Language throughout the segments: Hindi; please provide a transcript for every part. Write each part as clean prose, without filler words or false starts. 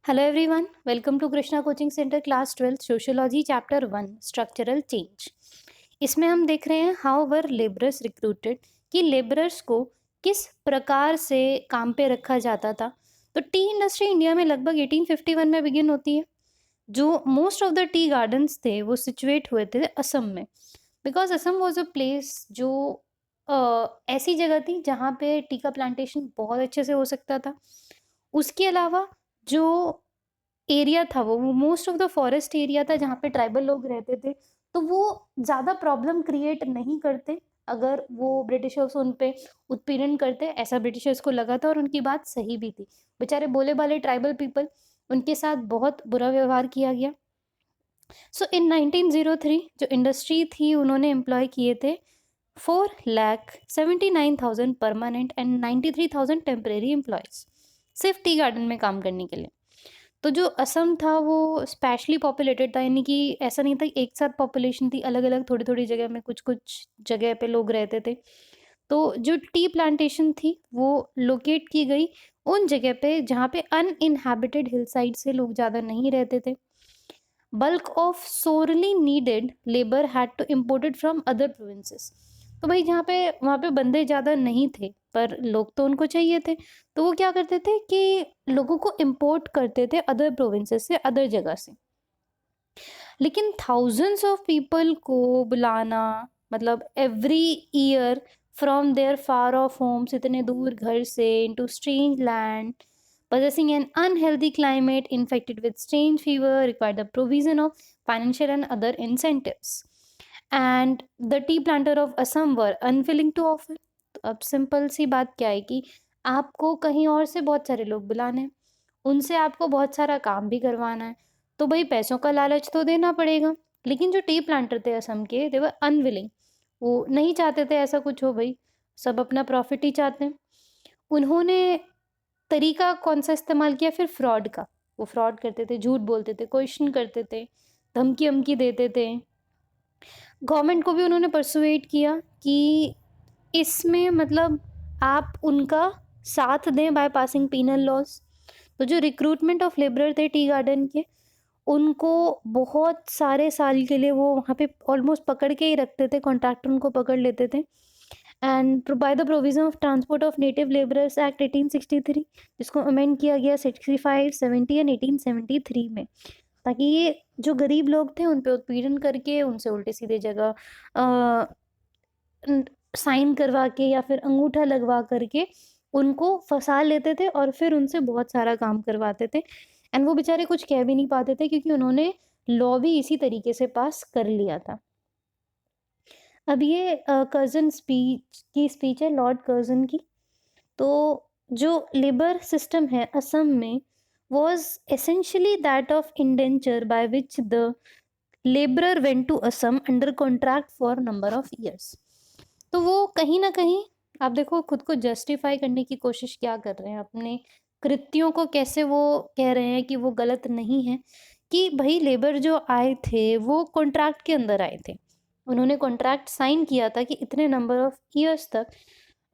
Hello everyone, welcome to Krishna coaching centre class 12 sociology chapter 1 structural change. इसमें हम देख रहे हैं हाउ वर लेबरर्स रिक्रूटेड, कि लेबरर्स को किस प्रकार से काम पे रखा जाता था। तो टी इंडस्ट्री इंडिया में लगभग 1851 में बिगिन होती है। जो most of the tea gardens थे वो सिचुएट हुए थे असम में, because Assam was a place जो ऐसी जगह थी जहाँ पे टी का प्लांटेशन बहुत अच्छे से हो सकता था। उसके अलावा जो एरिया था वो most of the forest area था जहाँ पे ट्राइबल लोग रहते थे, तो वो ज़्यादा प्रॉब्लम क्रिएट नहीं करते अगर वो ब्रिटिशर्स उन पे उत्पीड़न करते, ऐसा ब्रिटिशर्स को लगा था और उनकी बात सही भी थी। बेचारे बोले बाले ट्राइबल पीपल, उनके साथ बहुत बुरा व्यवहार किया गया। सो इन 1903 जो इंडस्ट्री थी उन्होंने एम्प्लॉय किए थे 4,79,000 परमानेंट एंड 93,000 टेम्परेरी एम्प्लॉयज, सिर्फ टी गार्डन में काम करने के लिए। तो जो असम था वो स्पेशली पॉपुलेटेड था, यानी कि ऐसा नहीं था एक साथ पॉपुलेशन थी, अलग अलग थोड़ी थोड़ी जगह में कुछ कुछ जगह पे लोग रहते थे। तो जो टी प्लांटेशन थी वो लोकेट की गई उन जगह पे जहाँ पे अनइनहैबिटेड हिल साइड से लोग ज़्यादा नहीं रहते थे। Bulk of sorely needed labour had to imported from other provinces. तो भाई जहाँ पे वहाँ पे बंदे ज़्यादा नहीं थे पर लोग तो उनको चाहिए थे, तो वो क्या करते थे कि लोगों को इम्पोर्ट करते थे अदर प्रोविंसेस से, अदर जगह से। लेकिन थाउजेंड्स ऑफ पीपल को बुलाना, मतलब every year from there far of homes, इतने दूर घर से, into strange land, possessing an unhealthy climate infected with strange fever required the provision of financial and other incentives, and the tea planter of Assam were unwilling to offer। तो अब सिंपल सी बात क्या है कि आपको कहीं और से बहुत सारे लोग बुलाने हैं, उनसे आपको बहुत सारा काम भी करवाना है, तो भाई पैसों का लालच तो देना पड़ेगा। लेकिन जो टी प्लांटर थे असम के, दे वर अनविलिंग, वो नहीं चाहते थे ऐसा कुछ हो, भाई सब अपना प्रॉफिट ही चाहते हैं। उन्होंने तरीका कौन सा इस्तेमाल किया फिर? फ्रॉड का। वो फ्रॉड करते थे, झूठ बोलते थे, क्वेश्चन करते थे, धमकी अमकी देते थे। गवर्नमेंट को भी उन्होंने परसुएट किया कि इसमें मतलब आप उनका साथ दें बाय पासिंग पीनल लॉज। तो जो रिक्रूटमेंट ऑफ लेबरर थे टी गार्डन के, उनको बहुत सारे साल के लिए वो वहाँ पे ऑलमोस्ट पकड़ के ही रखते थे, कॉन्ट्रैक्टर उनको पकड़ लेते थे। And by the provision of transport of native labourers act 1863, जिसको अमेंड किया गया 65, 70 एंड 1873 में, ताकि ये जो गरीब लोग थे उन पे उत्पीड़न करके उनसे उल्टे सीधे जगह साइन करवा के या फिर अंगूठा लगवा करके उनको फंसा लेते थे और फिर उनसे बहुत सारा काम करवाते थे। एंड वो बेचारे कुछ कह भी नहीं पाते थे क्योंकि उन्होंने लॉ भी इसी तरीके से पास कर लिया था। अब ये कर्जन स्पीच की स्पीच है, लॉर्ड कर्जन की। तो जो लेबर सिस्टम है असम में was essentially that of indenture by which the laborer went to Assam under contract for number of years। तो वो कहीं ना कहीं, आप देखो, खुद को जस्टिफाई करने की कोशिश क्या कर रहे हैं, अपने कृत्यों को कैसे वो कह रहे हैं कि वो गलत नहीं है, कि भाई लेबर जो आए थे वो कॉन्ट्रैक्ट के अंदर आए थे, उन्होंने कॉन्ट्रैक्ट साइन किया था कि इतने नंबर ऑफ ईयर्स तक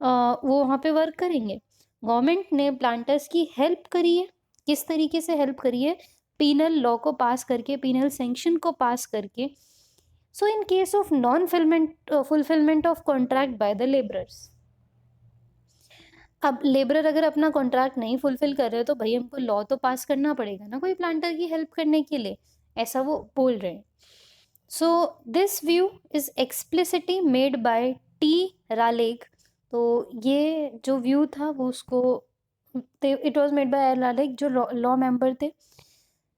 वो वहाँ पे वर्क करेंगे। गवर्नमेंट ने प्लांटर्स की हेल्प करी है, किस तरीके से हेल्प करी है? पीनल लॉ को पास करके, पीनल सेंक्शन को पास करके। So in case of non fulfilment of contract by the labourers, अब लेबरर अगर अपना कॉन्ट्रैक्ट नहीं फुलफिल कर रहे तो भाई हमको लॉ तो पास करना पड़ेगा ना कोई प्लांटर की हेल्प करने के लिए, ऐसा वो बोल रहे हैं। So this view is explicitly made by T Raleigh. तो ये जो व्यू था वो उसको, it was made by Raleigh जो लॉ मेंबर थे।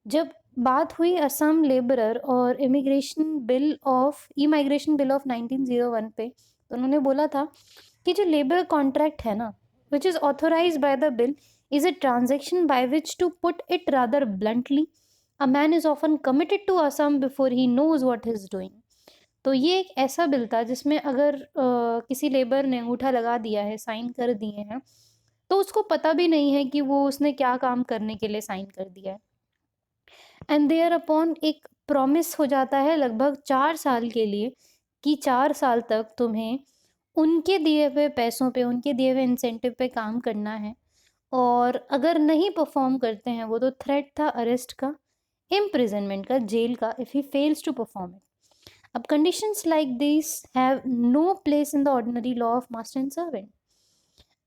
जब बात हुई असम लेबरर और इमिग्रेशन बिल ऑफ 1901 पे, तो उन्होंने बोला था कि जो लेबर कॉन्ट्रैक्ट है ना, which is authorized by the bill, is a transaction by which, to put it rather bluntly, a man is often committed to Assam before he knows what he is doing। तो ये एक ऐसा बिल था जिसमें अगर किसी लेबर ने अंगूठा लगा दिया है, साइन कर दिए हैं, तो उसको पता भी नहीं है कि वो उसने क्या काम करने के लिए साइन कर दिया है। एंड देयर अपॉन एक प्रॉमिस हो जाता है लगभग 4 साल के लिए, कि 4 साल तक तुम्हें उनके दिए हुए पैसों पे, उनके दिए हुए इंसेंटिव पे काम करना है। और अगर नहीं परफॉर्म करते हैं वो, तो थ्रेट था अरेस्ट का, इम्प्रिजनमेंट का, जेल का, if he fails to perform it. अब conditions like this have no place in the ordinary law of master and servant.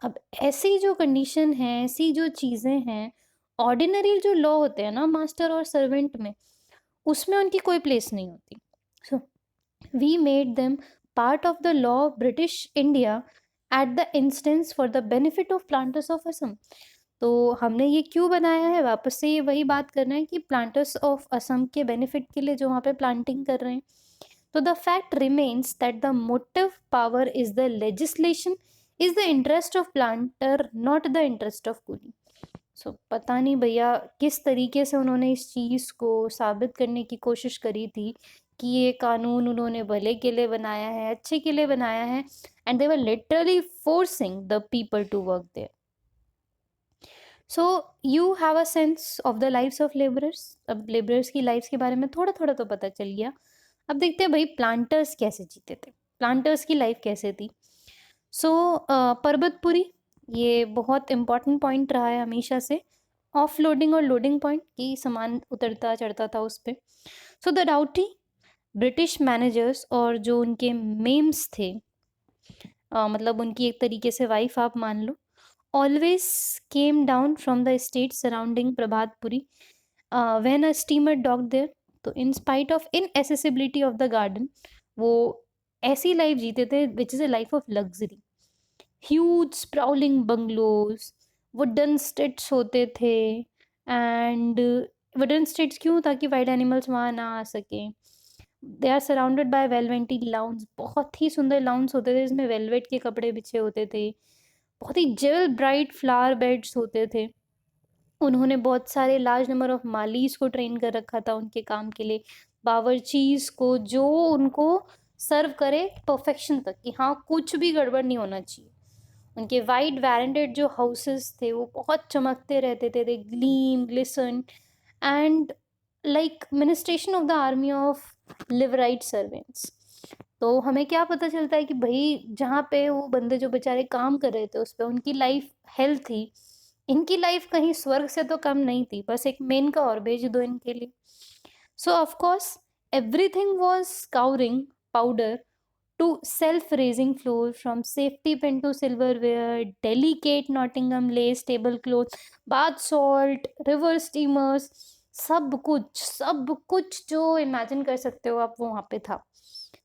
अब ऐसी जो कंडीशन है, ऐसी जो चीज़ें हैं, ऑर्डिनरी जो लॉ होते हैं ना मास्टर और सर्वेंट में, उसमें उनकी कोई प्लेस नहीं होती। So we made them part of the law of British India at the instance for the benefit of planters of Assam. तो हमने ये क्यों बनाया है, वापस से ये वही बात करना है कि प्लांटर्स ऑफ असम के बेनिफिट के लिए जो वहाँ पे प्लांटिंग कर रहे हैं। तो the fact remains that the motive power is the legislation is the interest of planter, not the interest of coolie. So पता नहीं भैया किस तरीके से उन्होंने इस चीज़ को साबित करने की कोशिश करी थी कि ये कानून उन्होंने भले के लिए बनाया है, अच्छे के लिए बनाया है, and they were literally forcing the people to work there. So you have a sense of the lifes of labourers. अब लेबरर्स की लाइफ्स के बारे में थोड़ा थोड़ा तो पता चल गया। अब देखते हैं भाई प्लांटर्स कैसे जीते थे, प्लांटर्स की लाइफ कैसे थी। सो पर्वतपुरी, ये बहुत इम्पॉर्टेंट पॉइंट रहा है हमेशा से, ऑफ लोडिंग और लोडिंग पॉइंट की सामान उतरता चढ़ता था उस पर। So the duty British managers और जो उनके मेम्स थे, मतलब उनकी एक तरीके से वाइफ आप मान लो, always came down from the estate surrounding Prabhatpuri when a steamer docked there. तो in spite of inaccessibility of the garden, वो ऐसी लाइफ जीते थे which is a life of luxury. Huge sprawling bungalows, wooden states होते थे, एंड वुडन स्टेट्स क्यों, ताकि वाइल्ड एनिमल्स वहाँ ना आ सकें। They are surrounded by velvety lawns, बहुत ही सुंदर लाउंज होते थे जिसमें वेलवेट के कपड़े बिछे होते थे, बहुत ही जेल ब्राइट फ्लावर बेड्स होते थे। उन्होंने बहुत सारे लार्ज नंबर ऑफ मालीज को ट्रेन कर रखा था उनके काम के लिए, बावर्चीज को, जो उनको सर्व करे परफेक्शन तक, कि हाँ कुछ भी गड़बड़ नहीं होना चाहिए। उनके वाइट वैरेंडेड जो हाउसेस थे वो बहुत चमकते रहते थे, they gleam glisten, and like ministration of the army of liveried servants. तो हमें क्या पता चलता है कि भाई जहाँ पे वो बंदे जो बेचारे काम कर रहे थे उस पर उनकी लाइफ हेल्थ थी, इनकी लाइफ कहीं स्वर्ग से तो कम नहीं थी, बस एक मेन का और भेज दो इनके लिए। So of course everything was scouring powder to self-raising floor, from safety pin to silverware, delicate Nottingham lace tablecloth, bath salt, river steamers, सब कुछ जो इमेजिन कर सकते हो आप वो वहाँ पे था।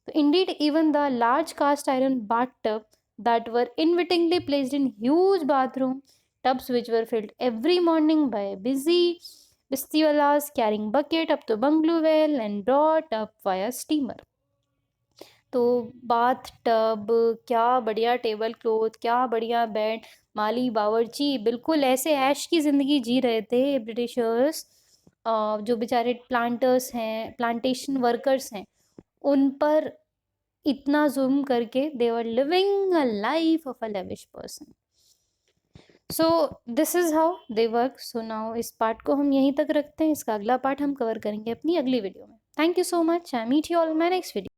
तो indeed even the large cast iron bathtub that were invitingly placed in huge bathroom tubs which were filled every morning by busy bistiwalas carrying bucket up to bungalow well and brought up via steamer। तो बाथ टब, क्या बढ़िया टेबल क्लॉथ, क्या बढ़िया बेड, माली बावर्ची, बिल्कुल ऐसे ऐश की ज़िंदगी जी रहे थे ब्रिटिशर्स। जो बेचारे प्लांटर्स हैं, प्लांटेशन वर्कर्स हैं, उन पर इतना जुल्म करके they were living a life of a lavish person. So this is how they work. So now इस पार्ट को हम यहीं तक रखते हैं, इसका अगला पार्ट हम कवर करेंगे अपनी अगली वीडियो में। Thank you so much, I meet you all in my next video.